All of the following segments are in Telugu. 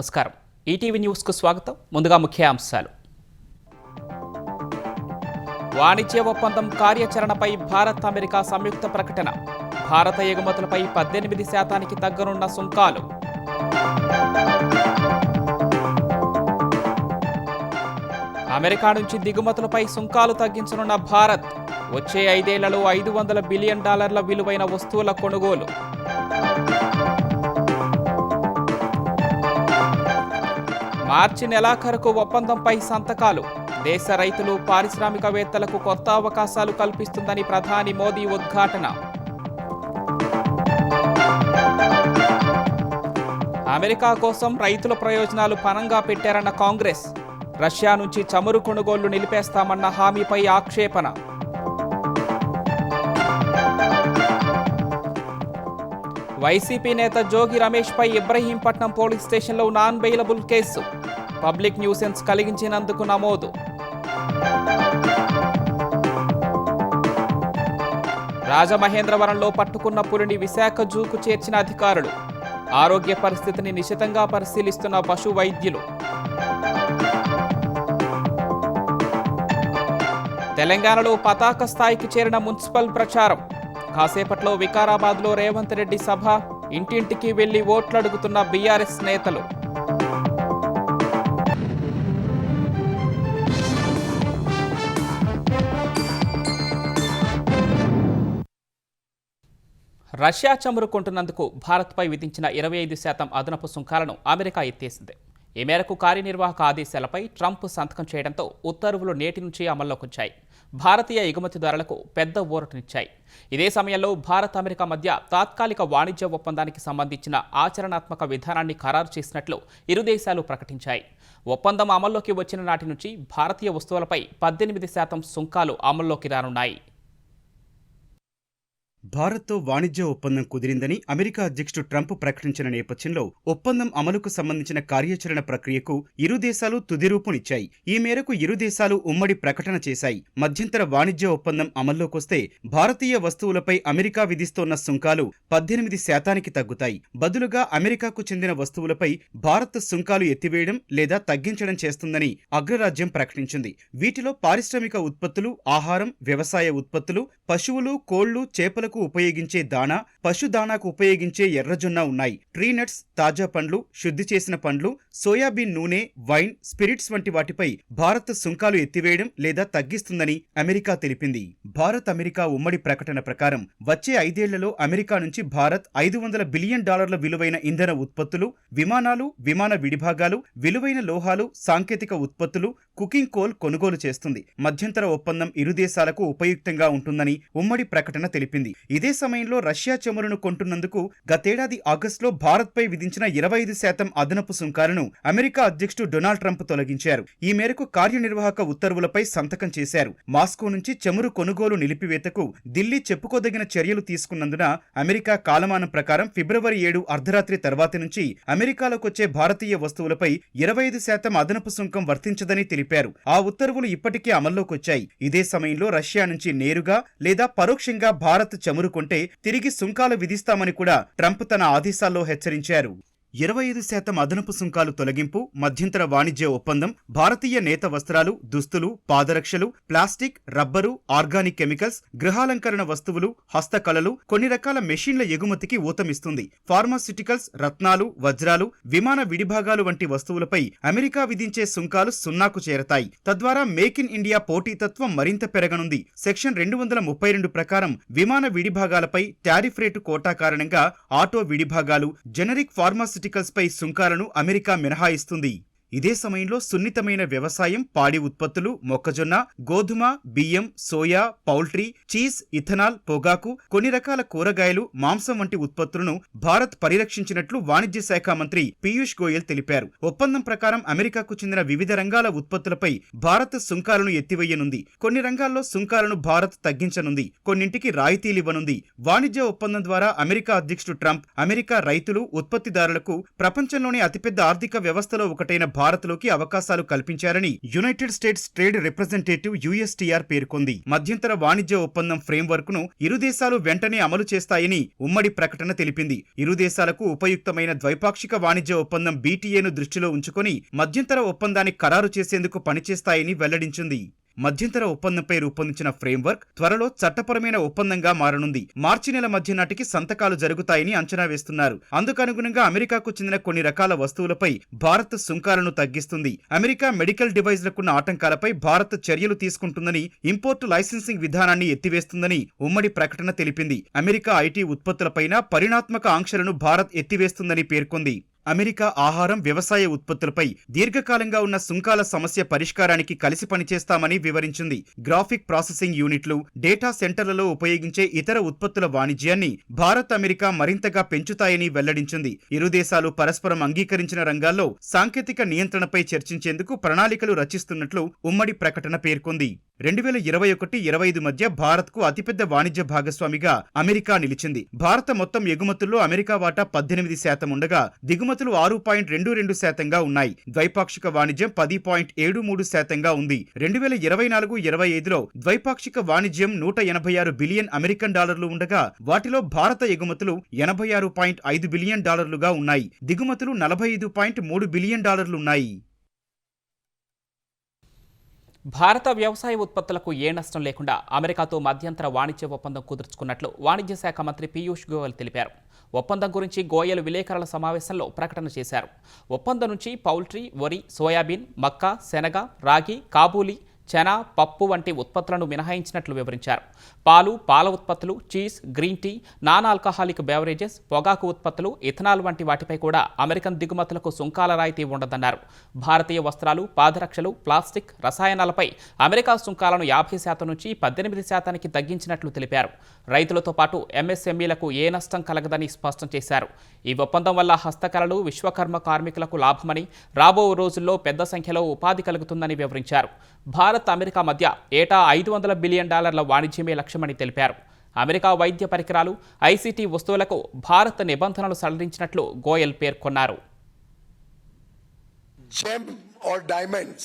నమస్కారం. ఈటీవీ న్యూస్కు స్వాగతం. ముందుగా ముఖ్యాంశాలు. వాణిజ్య ఒప్పందం కార్యాచరణపై భారత్ అమెరికా సంయుక్త ప్రకటన. భారత ఎగుమతులపై 18% తగ్గనున్న సుంకాలు. అమెరికా నుంచి దిగుమతులపై సుంకాలు తగ్గించనున్న భారత్. వచ్చే 5 ఏళ్లలో $500 బిలియన్ విలువైన వస్తువుల కొనుగోలు. మార్చి నెలాఖరుకు ఒప్పందంపై సంతకాలు. దేశ రైతులు, పారిశ్రామికవేత్తలకు కొత్త అవకాశాలు కల్పిస్తుందని ప్రధాని మోదీ ఉద్ఘాటన. అమెరికా కోసం రైతుల ప్రయోజనాలు పణంగా పెట్టారన్న కాంగ్రెస్. రష్యా నుంచి చమురు కొనుగోళ్లు నిలిపేస్తామన్న హామీపై ఆక్షేపణ. వైసీపీ నేత జోగి రమేష్పై ఇబ్రహీంపట్నం పోలీస్ స్టేషన్లో non bailable case. Public nuisance కలిగించినందుకు నమోదు. రాజమహేంద్రవరంలో పట్టుకున్న పులిని విశాఖ జూకు చేర్చిన అధికారులు. ఆరోగ్య పరిస్థితిని నిశితంగా పరిశీలిస్తున్న పశు వైద్యులు. తెలంగాణలో పతాక స్థాయికి చేరిన మున్సిపల్ ప్రచారం. కాసేపట్లో వికారాబాద్లో రేవంత్ రెడ్డి సభ. ఇంటింటికి వెళ్లి ఓట్లు అడుగుతున్న బీఆర్ఎస్ నేతలు. రష్యా చమురు కొంటున్నందుకు భారత్పై విధించిన 25% అదనపు సుంకాలను అమెరికా ఎత్తేసింది. ఈ మేరకు కార్యనిర్వాహక ఆదేశాలపై ట్రంప్ సంతకం చేయడంతో ఉత్తర్వులు నేటి నుంచి అమల్లోకి వచ్చాయి. భారతీయ ఎగుమతిదారులకు పెద్ద ఊరటనిచ్చాయి. ఇదే సమయంలో భారత్ అమెరికా మధ్య తాత్కాలిక వాణిజ్య ఒప్పందానికి సంబంధించిన ఆచరణాత్మక విధానాన్ని ఖరారు చేసినట్లు ఇరు దేశాలు ప్రకటించాయి. ఒప్పందం అమల్లోకి వచ్చిన నాటి నుంచి భారతీయ వస్తువులపై 18% సుంకాలు అమల్లోకి రానున్నాయి. భారత్తో వాణిజ్య ఒప్పందం కుదిరిందని అమెరికా అధ్యక్షుడు ట్రంప్ ప్రకటించిన నేపథ్యంలో ఒప్పందం అమలుకు సంబంధించిన కార్యాచరణ ప్రక్రియకు ఇరు దేశాలు తుది రూపునిచ్చాయి. ఈ మేరకు ఇరు దేశాలు ఉమ్మడి ప్రకటన చేశాయి. మధ్యంతర వాణిజ్య ఒప్పందం అమల్లోకొస్తే భారతీయ వస్తువులపై అమెరికా విధిస్తోన్న సుంకాలు 18% తగ్గుతాయి. బదులుగా అమెరికాకు చెందిన వస్తువులపై భారత్ సుంకాలు ఎత్తివేయడం లేదా తగ్గించడం చేస్తుందని అగ్రరాజ్యం ప్రకటించింది. వీటిలో పారిశ్రామిక ఉత్పత్తులు, ఆహారం, వ్యవసాయ ఉత్పత్తులు, పశువులు, కోళ్లు, చేపలకు ఉపయోగించే దాణా, పశుదాణాకు ఉపయోగించే ఎర్రజొన్న ఉన్నాయి. ట్రీ నట్స్, తాజా పండ్లు, శుద్ధి చేసిన పండ్లు, సోయాబీన్ నూనె, వైన్, స్పిరిట్స్ వంటి వాటిపై భారత్ సుంకాలు ఎత్తివేయడం లేదా తగ్గిస్తుందని అమెరికా తెలిపింది. భారత్ అమెరికా ఉమ్మడి ప్రకటన ప్రకారం వచ్చే 5 ఏళ్లలో అమెరికా నుంచి భారత్ $500 బిలియన్ విలువైన ఇంధన ఉత్పత్తులు, విమానాలు, విమాన విడిభాగాలు, విలువైన లోహాలు, సాంకేతిక ఉత్పత్తులు, కుకింగ్ కోల్ కొనుగోలు చేస్తుంది. మధ్యంతర ఒప్పందం ఇరు దేశాలకు ఉపయుక్తంగా ఉంటుందని ఉమ్మడి ప్రకటన తెలిపింది. ఇదే సమయంలో రష్యా చమురును కొంటున్నందుకు గతేడాది ఆగస్టులో భారత్పై విధించిన 25% అదనపు సుంకాలను అమెరికా అధ్యక్షుడు డొనాల్డ్ ట్రంప్ తొలగించారు. ఈ మేరకు కార్యనిర్వాహక ఉత్తర్వులపై సంతకం చేశారు. మాస్కో నుంచి చమురు కొనుగోలు నిలిపివేతకు ఢిల్లీ చెప్పుకోదగిన చర్యలు తీసుకున్నందున అమెరికా కాలమానం ప్రకారం ఫిబ్రవరి 7 అర్ధరాత్రి తర్వాతి నుంచి అమెరికాలోకొచ్చే భారతీయ వస్తువులపై 25% అదనపు సుంకం వర్తించదని తెలిపారు. ఆ ఉత్తర్వులు ఇప్పటికే అమల్లోకొచ్చాయి. ఇదే సమయంలో రష్యా నుంచి నేరుగా లేదా పరోక్షంగా భారత్ చమురు కొంటే తిరిగి సుంకాలు విధిస్తామని కూడా ట్రంప్ తన ఆదేశాల్లో హెచ్చరించారు. 25% అదనపు సుంకాలు తొలగింపు, మధ్యంతర వాణిజ్య ఒప్పందం భారతీయ నేత వస్త్రాలు, దుస్తులు, పాదరక్షలు, ప్లాస్టిక్, రబ్బరు, ఆర్గానిక్ కెమికల్స్, గృహాలంకరణ వస్తువులు, హస్తకళలు, కొన్ని రకాల మెషిన్ల ఎగుమతికి ఊతమిస్తుంది. ఫార్మాస్యూటికల్స్, రత్నాలు, వజ్రాలు, విమాన విడిభాగాలు వంటి వస్తువులపై అమెరికా విధించే సుంకాలు 0కు చేరతాయి. తద్వారా మేక్ ఇన్ ఇండియా పోటీతత్వం మరింత పెరగనుంది. సెక్షన్ 232 ప్రకారం విమాన విడిభాగాలపై టారిఫ్ రేటు కోటా కారణంగా ఆటో విడిభాగాలు, జెనరిక్ ఫార్మాస్యూటికల్స్ పై సుంకాలను అమెరికా మినహాయిస్తుంది. ఇదే సమయంలో సున్నితమైన వ్యవసాయం, పాడి ఉత్పత్తులు, మొక్కజొన్న, గోధుమ, బియ్యం, సోయా, పౌల్ట్రీ, చీజ్, ఇథనాల్, పొగాకు, కొన్ని రకాల కూరగాయలు, మాంసం వంటి ఉత్పత్తులను భారత్ పరిరక్షించినట్లు వాణిజ్య శాఖ మంత్రి పీయూష్ గోయల్ తెలిపారు. ఒప్పందం ప్రకారం అమెరికాకు చెందిన వివిధ రంగాల ఉత్పత్తులపై భారత్ సుంకాలను ఎత్తివేయనుంది. కొన్ని రంగాల్లో సుంకాలను భారత్ తగ్గించనుంది. కొన్నింటికి రాయితీలివ్వనుంది. వాణిజ్య ఒప్పందం ద్వారా అమెరికా అధ్యక్షుడు ట్రంప్ అమెరికా రైతులు, ఉత్పత్తిదారులకు ప్రపంచంలోని అతిపెద్ద ఆర్థిక వ్యవస్థలో ఒకటైన భారత్లోకి అవకాశాలు కల్పించారని United States trade representative USTR పేర్కొంది. మధ్యంతర వాణిజ్య ఒప్పందం ఫ్రేమ్వర్క్ ను ఇరు దేశాలు వెంటనే అమలు చేస్తాయని ఉమ్మడి ప్రకటన తెలిపింది. ఇరు దేశాలకు ఉపయుక్తమైన ద్వైపాక్షిక వాణిజ్య ఒప్పందం BTAను దృష్టిలో ఉంచుకొని మధ్యంతర ఒప్పందాన్ని ఖరారు చేసేందుకు పనిచేస్తాయని వెల్లడించింది. మధ్యంతర ఒప్పందంపై రూపొందించిన ఫ్రేమ్వర్క్ త్వరలో చట్టపరమైన ఒప్పందంగా మారనుంది. మార్చి నెల మధ్య నాటికి సంతకాలు జరుగుతాయని అంచనా వేస్తున్నారు. అందుకనుగుణంగా అమెరికాకు చెందిన కొన్ని రకాల వస్తువులపై భారత్ సుంకాలను తగ్గిస్తుంది. అమెరికా మెడికల్ డివైజ్లకున్న ఆటంకాలపై భారత్ చర్యలు తీసుకుంటుందని, ఇంపోర్టు లైసెన్సింగ్ విధానాన్ని ఎత్తివేస్తుందని ఉమ్మడి ప్రకటన తెలిపింది. అమెరికా IT ఉత్పత్తులపైన పరిణాత్మక ఆంక్షలను భారత్ ఎత్తివేస్తుందని పేర్కొంది. అమెరికా ఆహారం, వ్యవసాయ ఉత్పత్తులపై దీర్ఘకాలంగా ఉన్న సుంకాల సమస్య పరిష్కారానికి కలిసి పనిచేస్తామని వివరించింది. గ్రాఫిక్ ప్రాసెసింగ్ యూనిట్లు, డేటా సెంటర్లలో ఉపయోగించే ఇతర ఉత్పత్తుల వాణిజ్యాన్ని భారత్, అమెరికా మరింతగా పెంచుతాయని వెల్లడించింది. ఇరు దేశాలు పరస్పరం అంగీకరించిన రంగాల్లో సాంకేతిక నియంత్రణపై చర్చించేందుకు ప్రణాళికలు రచిస్తున్నట్లు ఉమ్మడి ప్రకటన పేర్కొంది. 2021-25 మధ్య భారత్కు అతిపెద్ద వాణిజ్య భాగస్వామిగా అమెరికా నిలిచింది. భారత మొత్తం ఎగుమతుల్లో అమెరికా వాటా 18% ఉండగా దిగుమతులు 6.22%గా ఉన్నాయి. ద్వైపాక్షిక వాణిజ్యం 10.73%గా ఉంది. 2024-25లో ద్వైపాక్షిక వాణిజ్యం $186 బిలియన్ అమెరికన్ డాలర్లు ఉండగా వాటిలో భారత ఎగుమతులు $86.5 బిలియన్ డాలర్లుగా ఉన్నాయి. దిగుమతులు $45.3 బిలియన్ డాలర్లున్నాయి. భారత వ్యవసాయ ఉత్పత్తులకు ఏ నష్టం లేకుండా అమెరికాతో మధ్యంతర వాణిజ్య ఒప్పందం కుదుర్చుకున్నట్లు వాణిజ్య శాఖ మంత్రి పీయూష్ గోయల్ తెలిపారు. ఒప్పందం గురించి గోయల్ విలేకరుల సమావేశంలో ప్రకటన చేశారు. ఒప్పందం నుంచి పౌల్ట్రీ, వరి, సోయాబీన్, మక్క, శనగ, రాగి, కాబూలీ, చెనా, పప్పు వంటి ఉత్పత్తులను మినహాయించినట్లు వివరించారు. పాలు, పాల ఉత్పత్తులు, cheese, green tea, non alcoholic beverages, పొగాకు ఉత్పత్తులు, ఇథనాల్ వంటి వాటిపై కూడా అమెరికన్ దిగుమతులకు సుంకాల రాయితీ ఉండదన్నారు. భారతీయ వస్త్రాలు, పాదరక్షలు, ప్లాస్టిక్, రసాయనాలపై అమెరికా సుంకాలను 50% నుంచి 18%కి తగ్గించినట్లు తెలిపారు. రైతులతో పాటు MSMEలకు ఏ నష్టం కలగదని స్పష్టం చేశారు. ఈ ఒప్పందం వల్ల హస్తకళలు, విశ్వకర్మ కార్మికులకు లాభమని, రాబో రోజుల్లో పెద్ద సంఖ్యలో ఉపాధి కలుగుతుందని వివరించారు. భారత్, అమెరికా మధ్య ఏటా $500 బిలియన్ వాణిజ్యమే లక్ష్యమని తెలిపారు. అమెరికా వైద్య పరికరాలు, ICT వస్తువులకు భారత్ నిబంధనలు సడలించినట్లు గోయల్ పేర్కొన్నారు. जेम और डायमंड्स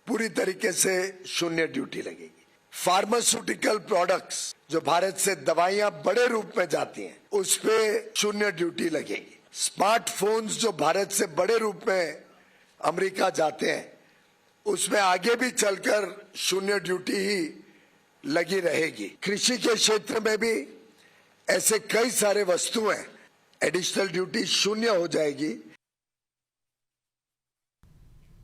पूरी तरीके से शून्य ड्यूटी लगेगी. फार्मास्यूटिकल प्रोडक्ट्स जो भारत से दवाइयां बड़े रूप में जाती हैं उस पे शून्य ड्यूटी लगेगी. स्मार्टफोन्स जो भारत से बड़े रूप में अमेरिका जाते हैं उसमें आगे भी चलकर शून्य ड्यूटी ही लगी रहेगी. कृषि के क्षेत्र में भी ऐसे कई सारे वस्तुएं एडिशनल ड्यूटी शून्य हो जाएगी.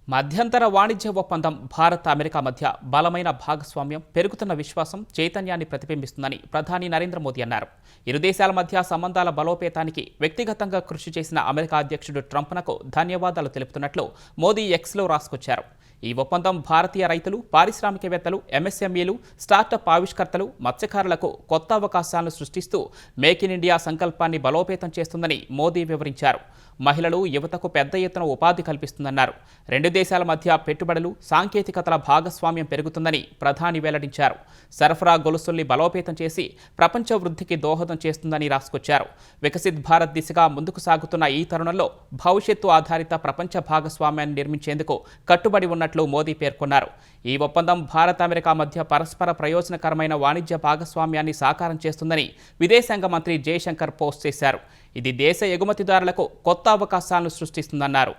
మధ్యంతర వాణిజ్య ఒప్పందం భారత్, అమెరికా మధ్య బలమైన భాగస్వామ్యం, పెరుగుతున్న విశ్వాసం, చైతన్యాన్ని ప్రతిబింబిస్తుందని ప్రధాని నరేంద్ర మోదీ అన్నారు. ఇరు దేశాల మధ్య సంబంధాల బలోపేతానికి వ్యక్తిగతంగా కృషి చేసిన అమెరికా అధ్యక్షుడు ట్రంప్నకు ధన్యవాదాలు తెలుపుతున్నట్లు మోదీ ఎక్స్లో రాసుకొచ్చారు. ఈ ఒప్పందం భారతీయ రైతులు, పారిశ్రామికవేత్తలు, MSMEలు, స్టార్టప్ ఆవిష్కర్తలు, మత్స్యకారులకు కొత్త అవకాశాలను సృష్టిస్తూ మేక్ ఇన్ ఇండియా సంకల్పాన్ని బలోపేతం చేస్తుందని మోదీ వివరించారు. మహిళలు, యువతకు పెద్ద ఎత్తున ఉపాధి కల్పిస్తుందన్నారు. రెండు దేశాల మధ్య పెట్టుబడులు, సాంకేతికతల భాగస్వామ్యం పెరుగుతుందని ప్రధాని వెల్లడించారు. సరఫరా గొలుసుల్ని బలోపేతం చేసి ప్రపంచ వృద్ధికి దోహదం చేస్తుందని రాసుకొచ్చారు. వికసిత్ భారత్ దిశగా ముందుకు సాగుతున్న ఈ తరుణంలో భవిష్యత్తు ఆధారిత ప్రపంచ భాగస్వామ్యాన్ని నిర్మించేందుకు కట్టుబడి ఉన్నట్లు మోదీ పేర్కొన్నారు. ఈ ఒప్పందం భారత్, అమెరికా మధ్య పరస్పర ప్రయోజనకరమైన వాణిజ్య భాగస్వామ్యాన్ని సాకారం చేస్తుందని విదేశాంగ మంత్రి జయశంకర్ పోస్ట్ చేశారు. ఇది దేశ ఎగుమతిదారులకు కొత్త అవకాశాలను సృష్టిస్తుందన్నారు.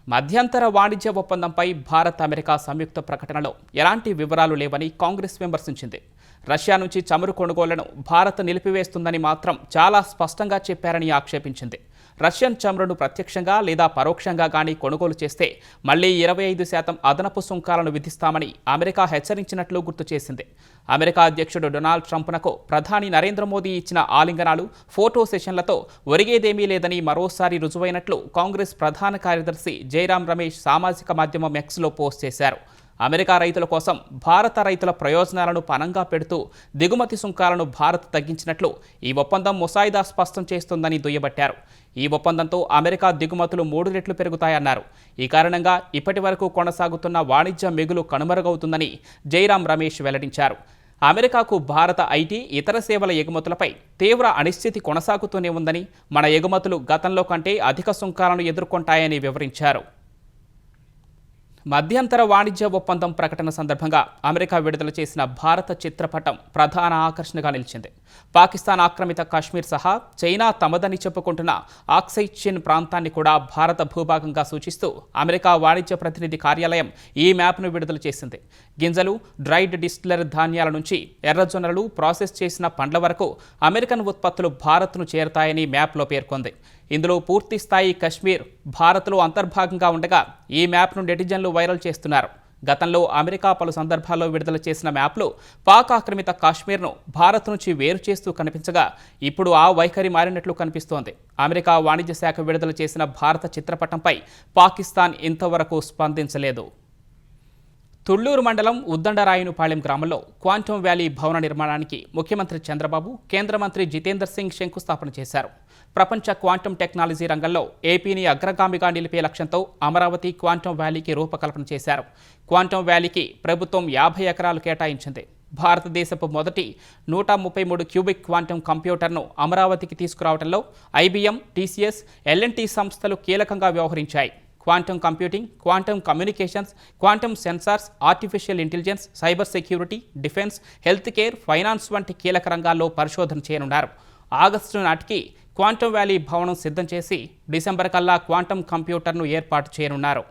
మధ్యంతర వాణిజ్య ఒప్పందంపై భారత్, అమెరికా సంయుక్త ప్రకటనలో ఎలాంటి వివరాలు లేవని కాంగ్రెస్ విమర్శించింది. రష్యా నుంచి చమురు కొనుగోళ్లను భారత్ నిలిపివేస్తుందని మాత్రం చాలా స్పష్టంగా చెప్పారని ఆక్షేపించింది. రష్యన్ చమురును ప్రత్యక్షంగా లేదా పరోక్షంగా గానీ కొనుగోలు చేస్తే మళ్లీ 25% అదనపు సుంకాలను విధిస్తామని అమెరికా హెచ్చరించినట్లు గుర్తు చేసింది. అమెరికా అధ్యక్షుడు డొనాల్డ్ ట్రంప్నకు ప్రధాని నరేంద్ర మోదీ ఇచ్చిన ఆలింగనాలు, ఫోటో సెషన్లతో ఒరిగేదేమీ లేదని మరోసారి రుజువైనట్లు కాంగ్రెస్ ప్రధాన కార్యదర్శి జైరాం రమేష్ సామాజిక మాధ్యమం ఎక్స్లో పోస్ట్ చేశారు. అమెరికా రైతుల కోసం భారత రైతుల ప్రయోజనాలను పణంగా పెడుతూ దిగుమతి సుంకాలను భారత్ తగ్గించినట్లు ఈ ఒప్పందం ముసాయిదా స్పష్టం చేస్తుందని దుయ్యబట్టారు. ఈ ఒప్పందంతో అమెరికా దిగుమతులు 3 రెట్లు పెరుగుతాయన్నారు. ఈ కారణంగా ఇప్పటి వరకు కొనసాగుతున్న వాణిజ్య మిగులు కనుమరుగవుతుందని జైరాం రమేష్ వెల్లడించారు. అమెరికాకు భారత ఐటీ ఇతర సేవల ఎగుమతులపై తీవ్ర అనిశ్చితి కొనసాగుతూనే ఉందని, మన ఎగుమతులు గతంలో కంటే అధిక సుంకాలను ఎదుర్కొంటాయని వివరించారు. మధ్యంతర వాణిజ్య ఒప్పందం ప్రకటన సందర్భంగా అమెరికా విడుదల చేసిన భారత చిత్రపటం ప్రధాన ఆకర్షణగా నిలిచింది. పాకిస్తాన్ ఆక్రమిత కాశ్మీర్ సహా చైనా తమదని చెప్పుకుంటున్న ఆక్సై చిన్ ప్రాంతాన్ని కూడా భారత భూభాగంగా సూచిస్తూ అమెరికా వాణిజ్య ప్రతినిధి కార్యాలయం ఈ మ్యాప్ను విడుదల చేసింది. గింజలు, డ్రైడ్ డిస్టిల్లర్ ధాన్యాల నుంచి ఎర్రజొన్నలు, ప్రాసెస్ చేసిన పండ్ల వరకు అమెరికన్ ఉత్పత్తులు భారత్ను చేరతాయని మ్యాప్లో పేర్కొంది. ఇందులో పూర్తి స్థాయి కశ్మీర్ భారత్లో అంతర్భాగంగా ఉండగా ఈ మ్యాప్ను నెటిజన్లు వైరల్ చేస్తున్నారు. గతంలో అమెరికా పలు సందర్భాల్లో విడుదల చేసిన మ్యాప్లో పాక్ ఆక్రమిత కాశ్మీర్ను భారత్ నుంచి వేరు చేస్తూ కనిపించగా ఇప్పుడు ఆ వైఖరి మారినట్లు కనిపిస్తోంది. అమెరికా వాణిజ్య శాఖ విడుదల చేసిన భారత చిత్రపటంపై పాకిస్తాన్ ఇంతవరకు స్పందించలేదు. తుళ్లూరు మండలం ఉద్దండరాయునుపాళెం గ్రామంలో క్వాంటమ్ వ్యాలీ భవన నిర్మాణానికి ముఖ్యమంత్రి చంద్రబాబు, కేంద్ర మంత్రి జితేందర్ సింగ్ శంకుస్థాపన చేశారు. ప్రపంచ క్వాంటమ్ టెక్నాలజీ రంగంలో ఏపీని అగ్రగామిగా నిలిపే లక్ష్యంతో అమరావతి క్వాంటమ్ వ్యాలీకి రూపకల్పన చేశారు. క్వాంటమ్ వ్యాలీకి ప్రభుత్వం 50 ఎకరాలు కేటాయించింది. భారతదేశపు మొదటి 133 క్యూబిక్ క్వాంటమ్ కంప్యూటర్ను అమరావతికి తీసుకురావడంలో ఐబీఎం, టీసీఎస్, ఎల్ఎన్టీ సంస్థలు కీలకంగా వ్యవహరించాయి. Quantum computing, quantum communications, quantum sensors, artificial intelligence, cyber security, defence, health care, finance వంటి కీలక రంగాల్లో పరిశోధన చేయనున్నారు. ఆగస్టు నాటికి క్వాంటమ్ వ్యాలీ భవనం సిద్ధం చేసి డిసెంబర్ కల్లా క్వాంటమ్ కంప్యూటర్ను ఏర్పాటు చేయనున్నారు.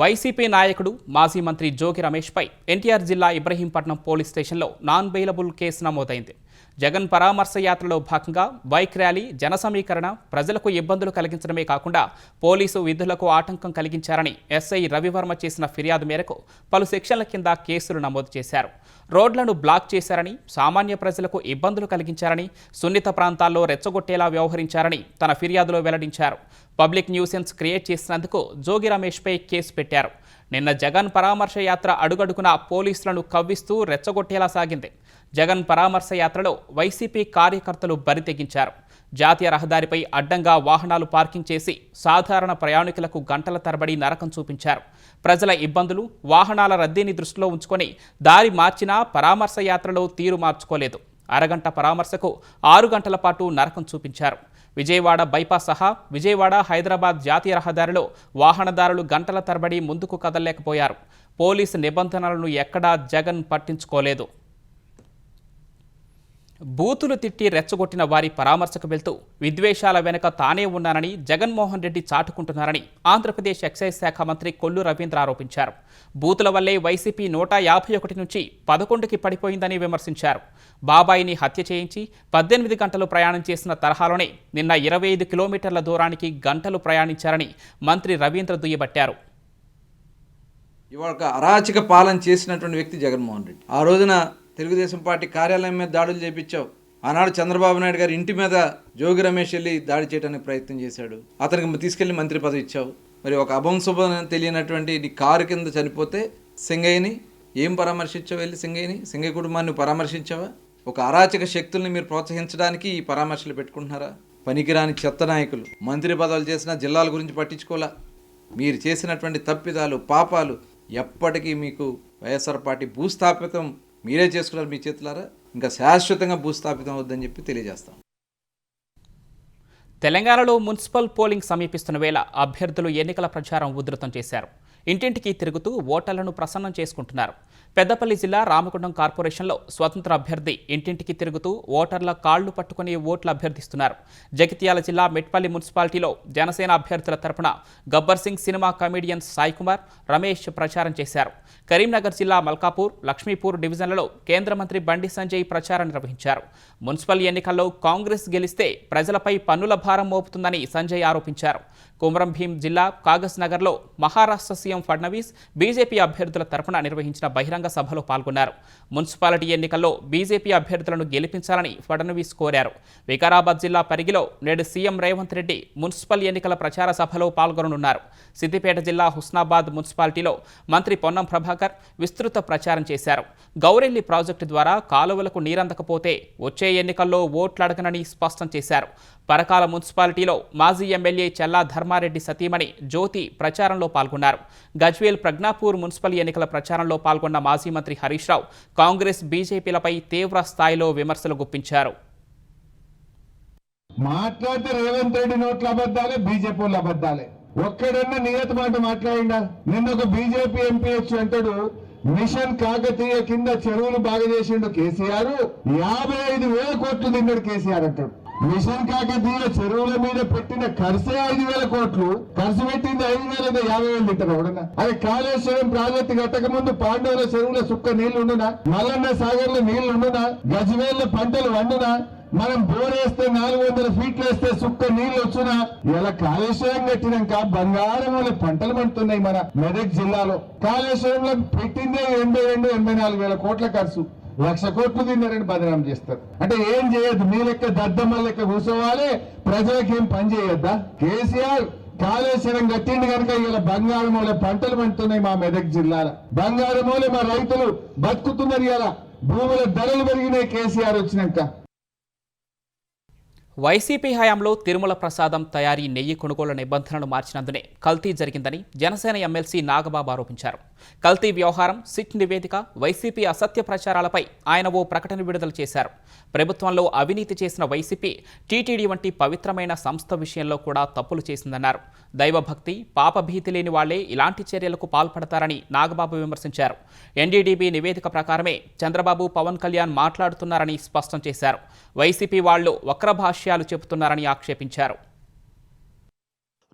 వైసీపీ నాయకుడు, మాజీ మంత్రి జోగి రమేష్పై ఎన్టీఆర్ జిల్లా ఇబ్రహీంపట్నం పోలీస్ స్టేషన్లో నాన్ బెయిలబుల్ కేసు నమోదైంది. జగన్ పరామర్శ యాత్రలో భాగంగా బైక్ ర్యాలీ, జన సమీకరణ, ప్రజలకు ఇబ్బందులు కలిగించడమే కాకుండా పోలీసు విధులకు ఆటంకం కలిగించారని ఎస్ఐ రవివర్మ చేసిన ఫిర్యాదు మేరకు పలు సెక్షన్ల కింద కేసులు నమోదు చేశారు. రోడ్లను బ్లాక్ చేశారని, సామాన్య ప్రజలకు ఇబ్బందులు కలిగించారని, సున్నిత ప్రాంతాల్లో రెచ్చగొట్టేలా వ్యవహరించారని తన ఫిర్యాదులో వెల్లడించారు. పబ్లిక్ న్యూసెన్స్ క్రియేట్ చేసినందుకు జోగి రమేష్పై కేసు పెట్టారు. నిన్న జగన్ పరామర్శ యాత్ర అడుగడుగున పోలీసులను కవ్విస్తూ రెచ్చగొట్టేలా సాగింది. జగన్ పరామర్శ యాత్రలో వైసీపీ కార్యకర్తలు బరితెగించారు. జాతీయ రహదారిపై అడ్డంగా వాహనాలు పార్కింగ్ చేసి సాధారణ ప్రయాణికులకు గంటల తరబడి నరకం చూపించారు. ప్రజల ఇబ్బందులు, వాహనాల రద్దీని దృష్టిలో ఉంచుకొని దారి మార్చినా పరామర్శ యాత్రలో తీరు మార్చుకోలేదు. అరగంట పరామర్శకు 6 గంటల పాటు నరకం చూపించారు. విజయవాడ బైపాస్ సహా విజయవాడ, హైదరాబాద్ జాతీయ రహదారిలో వాహనదారులు గంటల తరబడి ముందుకు కదలలేకపోయారు. పోలీసు నిబంధనలను ఎక్కడా జగన్ పట్టించుకోలేదు. బూతులు తిట్టి రెచ్చగొట్టిన వారి పరామర్శకు వెళ్తూ విద్వేషాల వెనుక తానే ఉన్నానని జగన్మోహన్ రెడ్డి చాటుకుంటున్నారని ఆంధ్రప్రదేశ్ ఎక్సైజ్ శాఖ మంత్రి కొల్లు రవీంద్ర ఆరోపించారు. బూతుల వల్లే వైసీపీ 151 నుంచి 11కి పడిపోయిందని విమర్శించారు. బాబాయిని హత్య చేయించి 18 గంటలు ప్రయాణం చేసిన తరహాలోనే నిన్న 25 కిలోమీటర్ల దూరానికి గంటలు ప్రయాణించారని మంత్రి రవీంద్ర దుయ్యబట్టారు. ఇవాళ అరాచక పాలన చేసినటువంటి వ్యక్తి జగన్మోహన్ రెడ్డి. ఆ రోజున తెలుగుదేశం పార్టీ కార్యాలయం మీద దాడులు చేయించావు. ఆనాడు చంద్రబాబు నాయుడు గారి ఇంటి మీద జోగి రమేష్ వెళ్ళి దాడి చేయడానికి ప్రయత్నం చేశాడు. అతనికి తీసుకెళ్లి మంత్రి పదవి ఇచ్చావు. మరి ఒక అభంశుభం తెలియనటువంటి నీ కారు కింద చనిపోతే సింగయ్యని ఏం పరామర్శించావు? వెళ్ళి సింగయ్య కుటుంబాన్ని పరామర్శించావా? ఒక అరాచక శక్తుల్ని మీరు ప్రోత్సహించడానికి ఈ పరామర్శలు పెట్టుకుంటున్నారా? పనికిరాని చెత్త నాయకులు మంత్రి పదవులు చేసిన జిల్లాల గురించి పట్టించుకోలే. మీరు చేసినటువంటి తప్పిదాలు, పాపాలు ఎప్పటికీ మీకు వైఎస్ఆర్ పార్టీ భూస్థాపితం మీరే చేసుకున్నారు మీ చేతులారా. ఇంకా శాశ్వతంగా భూస్థాపితం అవుద్దని చెప్పి తెలియజేస్తాం. తెలంగాణలో మున్సిపల్ పోలింగ్ సమీపిస్తున్న వేళ అభ్యర్థులు ఎన్నికల ప్రచారం ఉధృతం చేశారు. ఇంటింటికి తిరుగుతూ ఓటర్లను ప్రసన్నం చేసుకుంటున్నారు. పెద్దపల్లి జిల్లా రామగుండం కార్పొరేషన్లో స్వతంత్ర అభ్యర్థి ఇంటింటికి తిరుగుతూ ఓటర్ల కాళ్లు పట్టుకుని ఓట్లు అభ్యర్థిస్తున్నారు. జగిత్యాల జిల్లా మెట్పల్లి మున్సిపాలిటీలో జనసేన అభ్యర్థుల తరపున గబ్బర్ సింగ్ సినిమా కమెడియన్ సాయి కుమార్, రమేష్ ప్రచారం చేశారు. కరీంనగర్ జిల్లా మల్కాపూర్, లక్ష్మీపూర్ డివిజన్లలో కేంద్ర మంత్రి బండి సంజయ్ ప్రచారం నిర్వహించారు. మున్సిపల్ ఎన్నికల్లో కాంగ్రెస్ గెలిస్తే ప్రజలపై పన్నుల భారం మోపుతుందని సంజయ్ ఆరోపించారు. కుమరం భీం జిల్లా కాగజ్ నగర్లో మహారాష్ట్ర సీఎం ఫడ్నవీస్ బీజేపీ అభ్యర్థుల తరపున నిర్వహించిన బహిరంగ సభలో పాల్గొన్నారు. మున్సిపాలిటీ ఎన్నికల్లో బీజేపీ అభ్యర్థులను గెలిపించాలని ఫడ్నవీస్ కోరారు. వికారాబాద్ జిల్లా పరిగిలో నేడు సీఎం రేవంత్ రెడ్డి మున్సిపల్ ఎన్నికల ప్రచార సభలో పాల్గొననున్నారు. సిద్దిపేట జిల్లా హుస్నాబాద్ మున్సిపాలిటీలో మంత్రి పొన్నం ప్రభాకర్ విస్తృత ప్రచారం చేశారు. గౌరెల్లి ప్రాజెక్టు ద్వారా కాలువలకు నీరందకపోతే వచ్చే ఎన్నికల్లో ఓట్లడగనని స్పష్టం చేశారు. పరకాల మున్సిపాలిటీలో మాజీ ఎమ్మెల్యే చల్లా ధర్మారెడ్డి సతీమణి జ్యోతి ప్రచారంలో పాల్గొన్నారు. గజ్వేల్ ప్రజ్ఞాపూర్ మున్సిపల్ ఎన్నికల ప్రచారంలో పాల్గొన్న మాజీ మంత్రి హరీష్ రావు కాంగ్రెస్ బీజేపీలపై తీవ్ర స్థాయిలో విమర్శలు గుప్పించారు. మాట్లాడితే రేవంత్ రెడ్డి నోట్ల అబద్ధాలే, బీజేపీ వాళ్ళ అబద్ధాలే. ఒక్కడన్నా నియత మాట మాట్లాడిందా? నిన్న ఒక బీజేపీ ఎంపీ వచ్చి అంటాడు మిషన్ కాకతీయ కింద చెరువులు బాగా చేసిండు కేసీఆర్, 55,000 కోట్లు తిన్నాడు కేసీఆర్ అంటాడు. మిషన్ కాకతీయ చెరువుల మీద పెట్టిన ఖర్చే 5,000 కోట్లు, ఖర్చు పెట్టింది 5,000 50,000 తింటారు ఎవడన్నా? అది కాళేశ్వరం ప్రాజెక్టు కట్టక ముందు పాండవుల చెరువుల సుక్క నీళ్లు ఉండునా? మల్లన్న సాగర్ లో నీళ్లు ఉండునా? గజ్వేల్ పంటలు వండునా? మనం బోరేస్తే 400 ఫీట్లు వేస్తే సుక్క నీళ్లు వచ్చునా? ఇలా కాళేశ్వరం కట్టినాక బంగారం వల్ల పంటలు పండుతున్నాయి మన మెదక్ జిల్లాలో. కాళేశ్వరంలో పెట్టిందే 82-84 కోట్ల ఖర్చు, 1,00,000 కోట్లు తిన్నారని బదనాం చేస్తారు. అంటే ఏం చేయొద్దు, మీ లెక్క దద్దమ్మ లెక్క కూర్చోవాలి, ప్రజలకు ఏం పని చేయొద్దా? కేసీఆర్ కాళేశ్వరం కట్టిండి కనుక ఇలా బంగారం వల్ల పంటలు పండుతున్నాయి మా మెదక్ జిల్లాలో. బంగారం వల్ల మా రైతులు బతుకుతున్నారు. ఇలా భూముల ధరలు పెరిగినాయి కేసీఆర్ వచ్చినాక. వైసీపీ హయాంలో తిరుమల ప్రసాదం తయారీ నెయ్యి కొనుగోలు నిబంధనలు మార్చినందునే కల్తీ జరిగిందని జనసేన ఎమ్మెల్సీ నాగబాబు ఆరోపించారు. కల్తీ వ్యవహారం, సిట్ నివేదిక, వైసీపీ అసత్య ప్రచారాలపై ఆయన ఓ ప్రకటన విడుదల చేశారు. ప్రభుత్వంలో అవినీతి చేసిన వైసీపీ టీటీడీ వంటి పవిత్రమైన సంస్థ విషయంలో కూడా తప్పులు చేసిందన్నారు. దైవభక్తి, పాపభీతి లేని వాళ్లే ఇలాంటి చర్యలకు పాల్పడతారని నాగబాబు విమర్శించారు. ఎన్డీడీబీ నివేదిక ప్రకారమే చంద్రబాబు, పవన్ కళ్యాణ్ మాట్లాడుతున్నారని స్పష్టం చేశారు. వైసీపీ వాళ్లు వక్రభాష్యాలు చెబుతున్నారని ఆక్షేపించారు.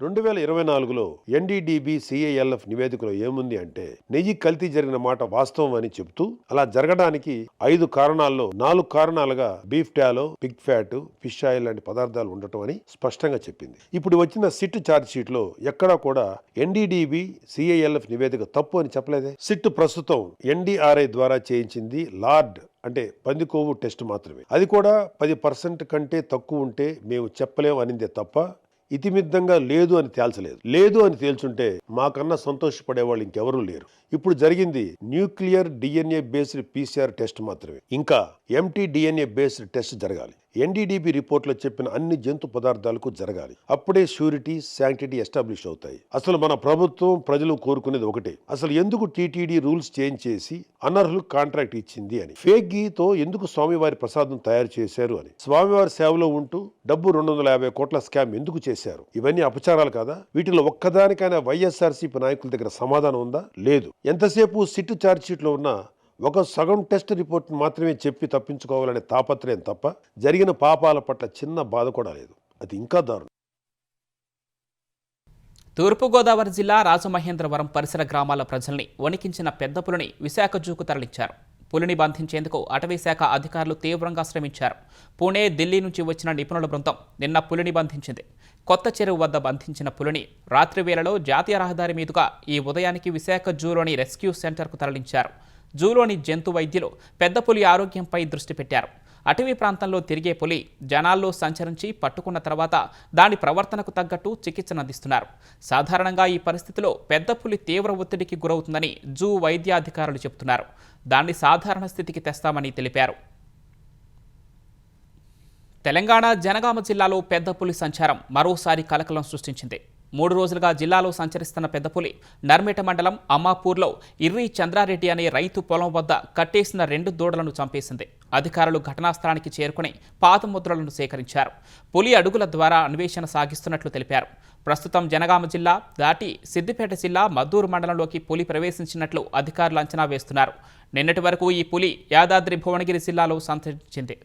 2024లో ఎన్డీడీబీ సిఐఎల్ఎఫ్ నివేదికలో ఏముంది అంటే నెయ్యి కల్తీ జరిగిన మాట వాస్తవం అని చెబుతూ అలా జరగడానికి 5 కారణాల్లో 4 కారణాలుగా beef tallow, pig fat, fish oil లాంటి పదార్థాలు ఉండటం అని స్పష్టంగా చెప్పింది. ఇప్పుడు వచ్చిన సిట్ ఛార్జ్ షీట్ లో ఎక్కడా కూడా ఎన్డీడీబీ సిఐఎల్ఎఫ్ నివేదిక తప్పు అని చెప్పలేదే. సిట్ ప్రస్తుతం ఎన్డీఆర్ఐ ద్వారా చేయించింది లార్డ్ అంటే పందికొవ్వు టెస్ట్ మాత్రమే. అది కూడా 10% కంటే తక్కువ ఉంటే మేము చెప్పలేము అనిందే తప్ప ఇతిమిద్దంగా లేదు అని తేల్చలేదు. లేదు అని తేల్చుంటే మాకన్నా సంతోషపడేవాళ్ళు ఇంకెవరూ లేరు. ఇప్పుడు జరిగింది nuclear DNA based PCR test మాత్రమే. ఇంకా ఎంటీ డిఎన్ఏ బేస్డ్ టెస్ట్ జరగాలి. ఎన్డీడీబీ రిపోర్ట్లో చెప్పిన అన్ని జంతు పదార్థాలకు జరగాలి. అప్పుడే ష్యూరిటీ, శాంక్టిటీ ఎస్టాబ్లిష్ అవుతాయి. అసలు మన ప్రభుత్వం, ప్రజలు కోరుకునేది ఒకటే, అసలు ఎందుకు టీటీడీ రూల్స్ చేంజ్ చేసి అనర్హులు కాంట్రాక్ట్ ఇచ్చింది అని. ఫేక్ గీతో ఎందుకు స్వామివారి ప్రసాదం తయారు చేశారు అని. స్వామివారి సేవలో ఉంటూ డబ్బు 250 కోట్ల స్కామ్ ఎందుకు చేశారు. ఇవన్నీ అపచారాలు కాదా? వీటిలో ఒక్కదానికైనా వైఎస్ఆర్సీపీ నాయకుల దగ్గర సమాధానం ఉందా? లేదు. ఎంతసేపు సిట్ ఛార్జ్ షీట్ లో ఉన్న ఒక సగం టెస్ట్ రిపోర్ట్ మాత్రమే చెప్పి తప్పించుకోవాలనే తాపత్రయం తప్ప జరిగిన పాపాల పట్ల చిన్న బాధ కూడా లేదు. అది ఇంకా దారుణం. తూర్పుగోదావరి జిల్లా రాజమహేంద్రవరం పరిసర గ్రామాల ప్రజల్ని వణికించిన పెద్ద పులిని విశాఖ జూకు తరలించారు. పులిని బంధించేందుకు అటవీశాఖ అధికారులు తీవ్రంగా శ్రమించారు. పుణె, ఢిల్లీ నుంచి వచ్చిన నిపుణుల బృందం నిన్న పులిని బంధించింది. కొత్త చెరువు వద్ద బంధించిన పులిని రాత్రి వేళలో జాతీయ రహదారి మీదుగా ఈ ఉదయానికి విశాఖ జూలోని రెస్క్యూ సెంటర్కు తరలించారు. జూలోని జంతు వైద్యులు పెద్ద పులి ఆరోగ్యంపై దృష్టి పెట్టారు. అటవీ ప్రాంతంలో తిరిగే పులి జనాల్లో సంచరించి పట్టుకున్న తర్వాత దాని ప్రవర్తనకు తగ్గట్టు చికిత్సనందిస్తున్నారు. సాధారణంగా ఈ పరిస్థితిలో పెద్ద పులి తీవ్ర ఒత్తిడికి గురవుతుందని జూ వైద్యాధికారులు చెబుతున్నారు. దాన్ని సాధారణ స్థితికి తెస్తామని తెలిపారు. తెలంగాణ జనగామ జిల్లాలో పెద్ద పులి సంచారం మరోసారి కలకలం సృష్టించింది. 3 రోజులుగా జిల్లాలో సంచరిస్తున్న పెద్ద పులి నర్మేట మండలం అమ్మాపూర్లో ఇర్రి చంద్రారెడ్డి అనే రైతు పొలం వద్ద కట్టేసిన 2 దూడలను చంపేసింది. అధికారులు ఘటనా స్థలానికి చేరుకుని పాదముద్రలను సేకరించారు. పులి అడుగుల ద్వారా అన్వేషణ సాగిస్తున్నట్లు తెలిపారు. ప్రస్తుతం జనగామ జిల్లా దాటి సిద్దిపేట జిల్లా మద్దూరు మండలంలోకి పులి ప్రవేశించినట్లు అధికారులు అంచనా వేస్తున్నారు. నిన్నటి వరకు ఈ పులి యాదాద్రి భువనగిరి జిల్లాలో సంచరించింది.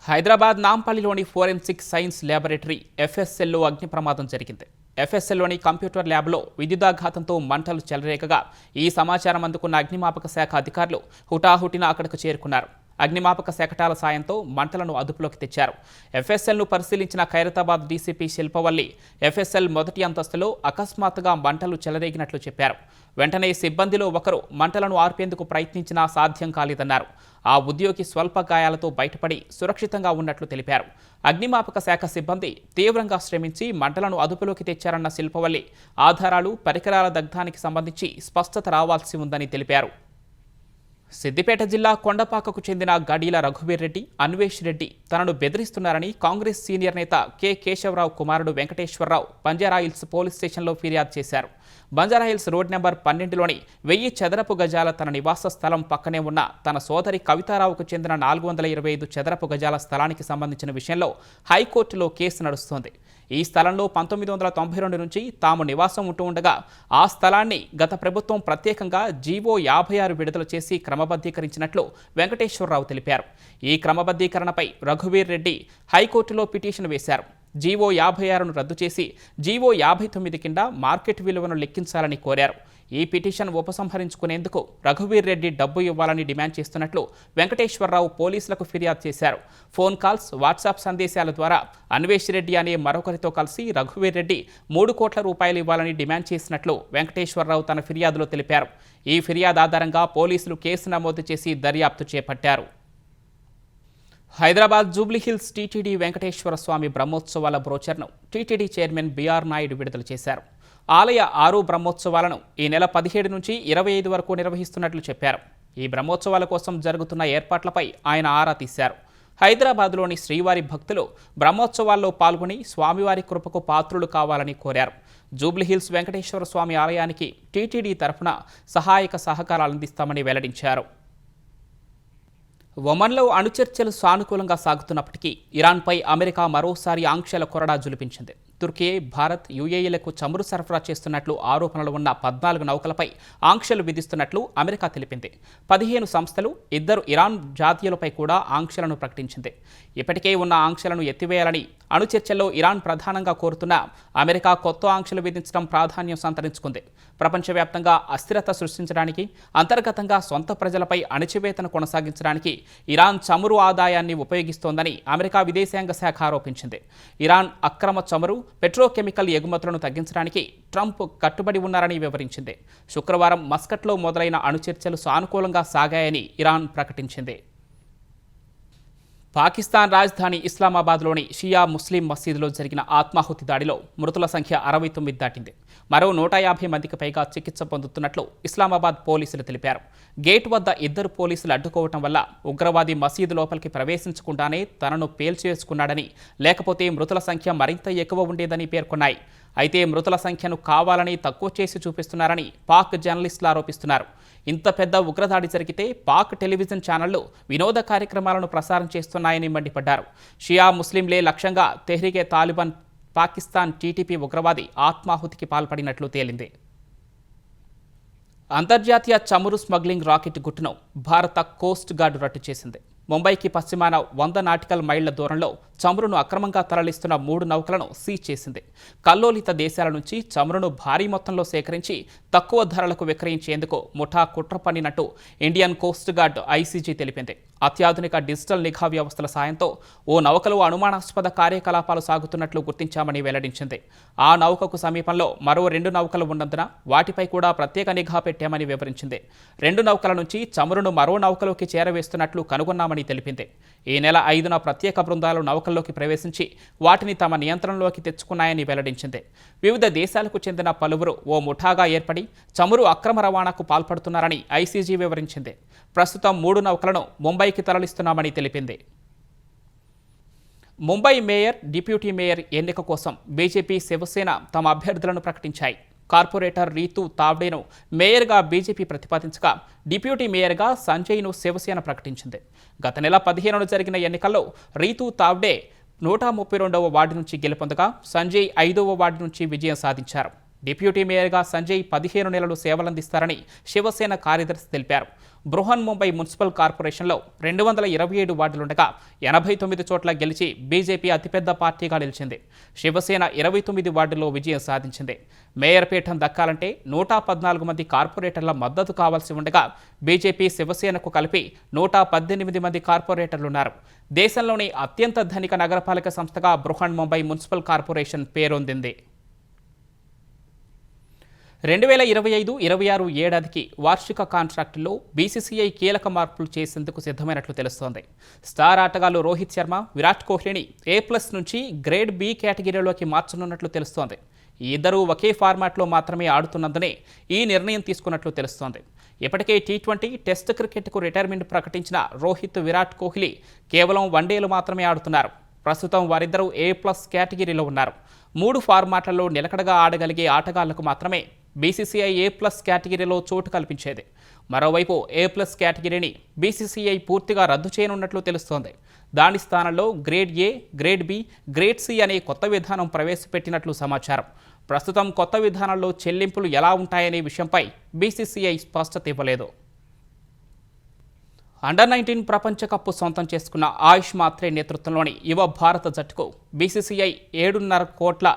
హైదరాబాద్ నాంపల్లిలోని ఫోరెన్సిక్ సైన్స్ ల్యాబొరేటరీ ఎఫ్ఎస్ఎల్లో అగ్ని ప్రమాదం జరిగింది. ఎఫ్ఎస్ఎల్లోని కంప్యూటర్ ల్యాబ్లో విద్యుదాఘాతంతో మంటలు చెలరేగగా ఈ సమాచారం అందుకున్న అగ్నిమాపక శాఖ అధికారులు హుటాహుటిన అక్కడకు చేరుకున్నారు. అగ్నిమాపక శకటాల సాయంతో మంటలను అదుపులోకి తెచ్చారు. ఎఫ్ఎస్ఎల్ను పరిశీలించిన ఖైరతాబాద్ డీసీపీ శిల్పవల్లి ఎఫ్ఎస్ఎల్ మొదటి అంతస్తులో అకస్మాత్తుగా మంటలు చెలరేగినట్లు చెప్పారు. వెంటనే సిబ్బందిలో ఒకరు మంటలను ఆర్పేందుకు ప్రయత్నించినా సాధ్యం కాలేదన్నారు. ఆ ఉద్యోగి స్వల్ప గాయాలతో బయటపడి సురక్షితంగా ఉన్నట్లు తెలిపారు. అగ్నిమాపక శాఖ సిబ్బంది తీవ్రంగా శ్రమించి మంటలను అదుపులోకి తెచ్చారన్న శిల్పవల్లి ఆధారాలు, పరికరాల దగ్ధానికి సంబంధించి స్పష్టత రావాల్సి ఉందని తెలిపారు. సిద్దిపేట జిల్లా కొండపాకకు చెందిన గడీల రఘువీర్ రెడ్డి, అన్వేష్ రెడ్డి తనను బెదిరిస్తున్నారని కాంగ్రెస్ సీనియర్ నేత కె కేశవరావు కుమారుడు వెంకటేశ్వరరావు బంజారాహిల్స్ పోలీస్ స్టేషన్లో ఫిర్యాదు చేశారు. బంజారాహిల్స్ రోడ్ నెంబర్ 12లోని 1000 చదరపు గజాల తన నివాస స్థలం పక్కనే ఉన్న తన సోదరి కవితారావుకు చెందిన 425 చదరపు గజాల స్థలానికి సంబంధించిన విషయంలో హైకోర్టులో కేసు నడుస్తోంది. ఈ స్థలంలో 1992 నుంచి తాము నివాసం ఉంటూ ఉండగా ఆ స్థలాన్ని గత ప్రభుత్వం ప్రత్యేకంగా జీవో 56 విడుదల చేసి క్రమబద్ధీకరించినట్లు వెంకటేశ్వరరావు తెలిపారు. ఈ క్రమబద్ధీకరణపై రఘువీర్ రెడ్డి హైకోర్టులో పిటిషన్ వేశారు. జీవో 56ను రద్దు చేసి జీవో 59 కింద మార్కెట్ విలువను లెక్కించాలని కోరారు. ఈ పిటిషన్ ఉపసంహరించుకునేందుకు రఘువీర్ రెడ్డి డబ్బు ఇవ్వాలని డిమాండ్ చేస్తున్నట్లు వెంకటేశ్వరరావు పోలీసులకు ఫిర్యాదు చేశారు. ఫోన్ కాల్స్, వాట్సాప్ సందేశాల ద్వారా అన్వేష్ రెడ్డి అనే మరొకరితో కలిసి రఘువీర్ రెడ్డి 3 కోట్ల రూపాయలు ఇవ్వాలని డిమాండ్ చేసినట్లు వెంకటేశ్వరరావు తన ఫిర్యాదులో తెలిపారు. ఈ ఫిర్యాదు ఆధారంగా పోలీసులు కేసు నమోదు చేసి దర్యాప్తు చేపట్టారు. హైదరాబాద్ జూబ్లీహిల్స్ టీటీడీ వెంకటేశ్వర స్వామి బ్రహ్మోత్సవాల బ్రోచర్ను టీటీడీ చైర్మన్ బిఆర్ నాయుడు విడుదల చేశారు. ఆలయ 6 బ్రహ్మోత్సవాలను ఈ నెల 17 నుంచి 25 వరకు నిర్వహిస్తున్నట్లు చెప్పారు. ఈ బ్రహ్మోత్సవాల కోసం జరుగుతున్న ఏర్పాట్లపై ఆయన ఆరా తీశారు. హైదరాబాద్లోని శ్రీవారి భక్తులు బ్రహ్మోత్సవాల్లో పాల్గొని స్వామివారి కృపకు పాత్రులు కావాలని కోరారు. జూబ్లీహిల్స్ వెంకటేశ్వర స్వామి ఆలయానికి టీటీడీ తరఫున సహాయక సహకారాలు అందిస్తామని వెల్లడించారు. ఒమన్లో అణుచర్చలు సానుకూలంగా సాగుతున్నప్పటికీ ఇరాన్పై అమెరికా మరోసారి ఆంక్షల కొరడా జులిపించింది. తుర్కీ, భారత్, యుఏఈలకు చమురు సరఫరా చేస్తున్నట్లు ఆరోపణలు ఉన్న 14 నౌకలపై ఆంక్షలు విధిస్తున్నట్లు అమెరికా తెలిపింది. 15 సంస్థలు, 2 ఇరాన్ జాతీయులపై కూడా ఆంక్షలను ప్రకటించింది. ఇప్పటికే ఉన్న ఆంక్షలను ఎత్తివేయాలని అణుచర్చల్లో ఇరాన్ ప్రధానంగా కోరుతున్న అమెరికా కొత్త ఆంక్షలు విధించడం ప్రాధాన్యం సంతరించుకుంది. ప్రపంచవ్యాప్తంగా అస్థిరత సృష్టించడానికి, అంతర్గతంగా సొంత ప్రజలపై అణచివేతను కొనసాగించడానికి ఇరాన్ చమురు ఆదాయాన్ని ఉపయోగిస్తోందని అమెరికా విదేశాంగ శాఖ ఆరోపించింది. ఇరాన్ అక్రమ చమురు, పెట్రోకెమికల్ ఎగుమతులను తగ్గించడానికి ట్రంప్ కట్టుబడి ఉన్నారని వివరించింది. శుక్రవారం మస్కట్లో మొదలైన అణుచర్చలు సానుకూలంగా సాగాయని ఇరాన్ ప్రకటించింది. పాకిస్తాన్ రాజధాని ఇస్లామాబాద్లోని షియా ముస్లిం మసీదులో జరిగిన ఆత్మాహుతి దాడిలో మృతుల సంఖ్య 69 దాటింది. మరో 150 మందికి పైగా చికిత్స పొందుతున్నట్లు ఇస్లామాబాద్ పోలీసులు తెలిపారు. గేట్ వద్ద 2 పోలీసులు అడ్డుకోవటం వల్ల ఉగ్రవాది మసీదు లోపలికి ప్రవేశించకుండానే తనను పేల్చివేసుకున్నాడని, లేకపోతే మృతుల సంఖ్య మరింత ఎక్కువ ఉండేదని పేర్కొన్నాయి. అయితే మృతుల సంఖ్యను కావాలని తక్కువ చేసి చూపిస్తున్నారని పాక్ జర్నలిస్టులు ఆరోపిస్తున్నారు. ఇంత పెద్ద ఉగ్రదాడి జరిగితే పాక్ టెలివిజన్ ఛానళ్లు వినోద కార్యక్రమాలను ప్రసారం చేస్తున్నాయని మండిపడ్డారు. షియా ముస్లింలే లక్ష్యంగా తెహ్రీకే తాలిబాన్ పాకిస్తాన్ టీటీపీ ఉగ్రవాది ఆత్మాహుతికి పాల్పడినట్లు తేలింది. అంతర్జాతీయ చమురు స్మగ్లింగ్ రాకెట్ గుట్టును భారత కోస్ట్ గార్డు రట్టు చేసింది. ముంబైకి పశ్చిమాన 100 నాటికల్ మైళ్ల దూరంలో చమురును అక్రమంగా తరలిస్తున్న 3 నౌకలను సీజ్ చేసింది. కల్లోలిత దేశాల నుంచి చమురును భారీ మొత్తంలో సేకరించి తక్కువ ధరలకు విక్రయించేందుకు ముఠా కుట్ర పన్నినట్టు ఇండియన్ కోస్ట్ గార్డ్ ఐసీజీ తెలిపింది. అత్యాధునిక డిజిటల్ నిఘా వ్యవస్థల సాయంతో ఓ నౌకలో అనుమానాస్పద కార్యకలాపాలు సాగుతున్నట్లు గుర్తించామని వెల్లడించింది. ఆ నౌకకు సమీపంలో మరో 2 నౌకలు ఉన్నందున వాటిపై కూడా ప్రత్యేక నిఘా పెట్టామని వివరించింది. 2 నౌకల నుంచి చమురును మరో నౌకలోకి చేరవేస్తున్నట్లు కనుగొన్నామని తెలిపింది. ఈ నెల 5న ప్రత్యేక బృందాలు నౌకల్లోకి ప్రవేశించి వాటిని తమ నియంత్రణలోకి తెచ్చుకున్నాయని వెల్లడించింది. వివిధ దేశాలకు చెందిన పలువురు ఓ ముఠాగా ఏర్పడి చమురు అక్రమ రవాణాకు పాల్పడుతున్నారని ఐసీజీ వివరించింది. ప్రస్తుతం 3 నౌకలను ముంబైకి తరలిస్తున్నామని తెలిపింది. ముంబై మేయర్, డిప్యూటీ మేయర్ ఎన్నిక కోసం బీజేపీ, శివసేన తమ అభ్యర్థులను ప్రకటించాయి. కార్పొరేటర్ రీతూ తావ్డేను మేయర్గా బీజేపీ ప్రతిపాదించగా, డిప్యూటీ మేయర్గా సంజయ్ను శివసేన ప్రకటించింది. గత నెల 15న జరిగిన ఎన్నికల్లో రీతూ తావ్డే 132వ వార్డు నుంచి గెలుపొందగా సంజయ్ 5వ వార్డు నుంచి విజయం సాధించారు. డిప్యూటీ మేయర్గా సంజయ్ 15 నెలలు సేవలందిస్తారని శివసేన కార్యదర్శి తెలిపారు. బృహన్ ముంబై మున్సిపల్ కార్పొరేషన్లో 227 వార్డులుండగా 89 చోట్ల గెలిచి బీజేపీ అతిపెద్ద పార్టీగా నిలిచింది. శివసేన 29 వార్డుల్లో విజయం సాధించింది. మేయర్ పీఠం దక్కాలంటే 114 మంది కార్పొరేటర్ల మద్దతు కావాల్సి ఉండగా బీజేపీ, శివసేనకు కలిపి 118 మంది కార్పొరేటర్లున్నారు. దేశంలోని అత్యంత ధనిక నగరపాలక సంస్థగా బృహన్ ముంబై మున్సిపల్ కార్పొరేషన్ పేరొందింది. 2025-26 ఏడాదికి వార్షిక కాంట్రాక్టులో బీసీసీఐ కీలక మార్పులు చేసేందుకు సిద్ధమైనట్లు తెలుస్తోంది. స్టార్ ఆటగాళ్లు రోహిత్ శర్మ, విరాట్ కోహ్లీని A+ నుంచి గ్రేడ్ B కేటగిరీలోకి మార్చనున్నట్లు తెలుస్తోంది. ఈ ఇద్దరూ ఒకే ఫార్మాట్లో మాత్రమే ఆడుతున్నందునే ఈ నిర్ణయం తీసుకున్నట్లు తెలుస్తోంది. ఇప్పటికే టీ20 టెస్ట్ క్రికెట్కు రిటైర్మెంట్ ప్రకటించిన రోహిత్, విరాట్ కోహ్లీ కేవలం వన్డేలు మాత్రమే ఆడుతున్నారు. ప్రస్తుతం వారిద్దరూ A+ కేటగిరీలో ఉన్నారు. 3 ఫార్మాట్లలో నిలకడగా ఆడగలిగే ఆటగాళ్లకు మాత్రమే బీసీసీఐ A+ కేటగిరీలో చోటు కల్పించేది. మరోవైపు A+ కేటగిరీని బీసీసీఐ పూర్తిగా రద్దు చేయనున్నట్లు తెలుస్తోంది. దాని స్థానంలో grade A, grade B, grade C అనే కొత్త విధానం ప్రవేశపెట్టినట్లు సమాచారం. ప్రస్తుతం కొత్త విధానంలో చెల్లింపులు ఎలా ఉంటాయనే విషయంపై బీసీసీఐ స్పష్టత ఇవ్వలేదు. అండర్-19 ప్రపంచ కప్ సొంతం చేసుకున్న ఆయుష్ మాత్రే నేతృత్వంలోని యువ భారత జట్టుకు బీసీసీఐ 7.5 కోట్ల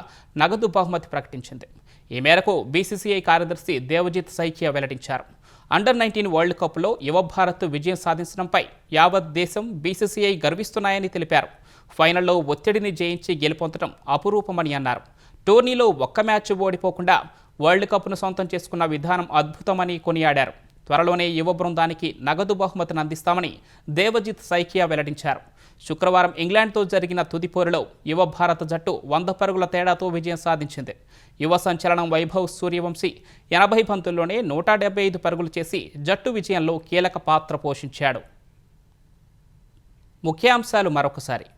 నగదు బహుమతి ప్రకటించింది. ఈ మేరకు బీసీసీఐ కార్యదర్శి దేవజిత్ సైకియా వెల్లడించారు. అండర్-19 వరల్డ్ కప్లో యువ భారత్ విజయం సాధించడంపై యావత్ దేశం బీసీసీఐ గర్విస్తున్నాయని తెలిపారు. ఫైనల్లో ఒత్తిడిని జయించి గెలుపొందడం అపురూపమని అన్నారు. టోర్నీలో ఒక్క మ్యాచ్ ఓడిపోకుండా వరల్డ్ కప్ను సొంతం చేసుకున్న విధానం అద్భుతమని కొనియాడారు. త్వరలోనే యువ బృందానికి నగదు బహుమతిని అందిస్తామని దేవజిత్ సైకియా వెల్లడించారు. శుక్రవారం ఇంగ్లాండ్తో జరిగిన తుది పోరులో యువ భారత జట్టు 100 పరుగుల తేడాతో విజయం సాధించింది. యువ సంచలనం వైభవ్ సూర్యవంశీ 80 బంతుల్లోనే 175 పరుగులు చేసి జట్టు విజయంలో కీలక పాత్ర పోషించాడు. ముఖ్యాంశాలు మరొకసారి.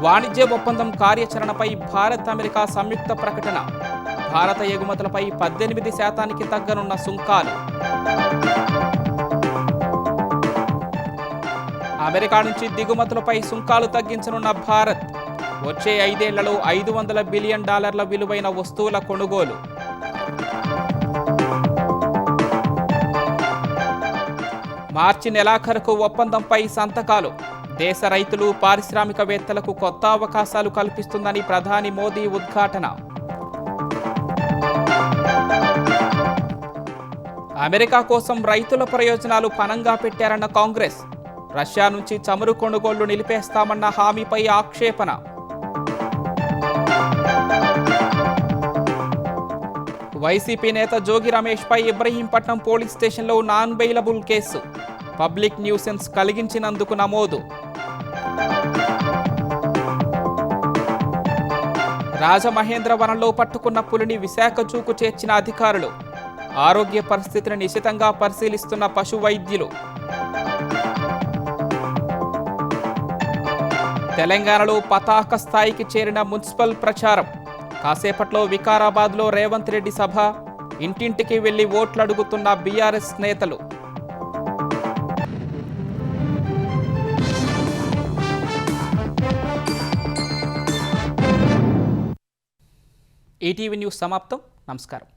వాణిజ్య ఒప్పందం కార్యాచరణపై భారత్, అమెరికా సంయుక్త ప్రకటన. భారత ఎగుమతులపై 18% తగ్గనున్న సుంకాలు. అమెరికా నుంచి దిగుమతులపై సుంకాలు తగ్గించనున్న భారత్. వచ్చే 5 ఏళ్లలో $500 బిలియన్ విలువైన వస్తువుల కొనుగోలు. మార్చి నెలాఖరుకు ఒప్పందంపై సంతకాలు. దేశ రైతులు, పారిశ్రామికవేత్తలకు కొత్త అవకాశాలు కల్పిస్తుందని ప్రధాని మోదీ ఉద్ఘాటన. అమెరికా కోసం రైతుల ప్రయోజనాలు పణంగా పెట్టారన్న కాంగ్రెస్. రష్యా నుంచి చమురు కొనుగోళ్లు నిలిపేస్తామన్న హామీపై ఆక్షేపణ. వైసీపీ నేత జోగి రమేష్పై ఇబ్రహీంపట్నం పోలీస్ స్టేషన్లో non bailable case. Public nuisance కలిగించినందుకు నమోదు. రాజమహేంద్రవరంలో పట్టుకున్న పులిని విశాఖ జూకు చేర్చిన అధికారులు. ఆరోగ్య పరిస్థితిని నిశితంగా పరిశీలిస్తున్న పశు వైద్యులు. తెలంగాణలో పతాక స్థాయికి చేరిన మున్సిపల్ ప్రచారం. కాసేపట్లో వికారాబాద్లో రేవంత్ రెడ్డి సభ. ఇంటింటికి వెళ్లి ఓట్లు అడుగుతున్న బీఆర్ఎస్ నేతలు. ఈటీవీ న్యూస్ సమాప్తం. నమస్కారం.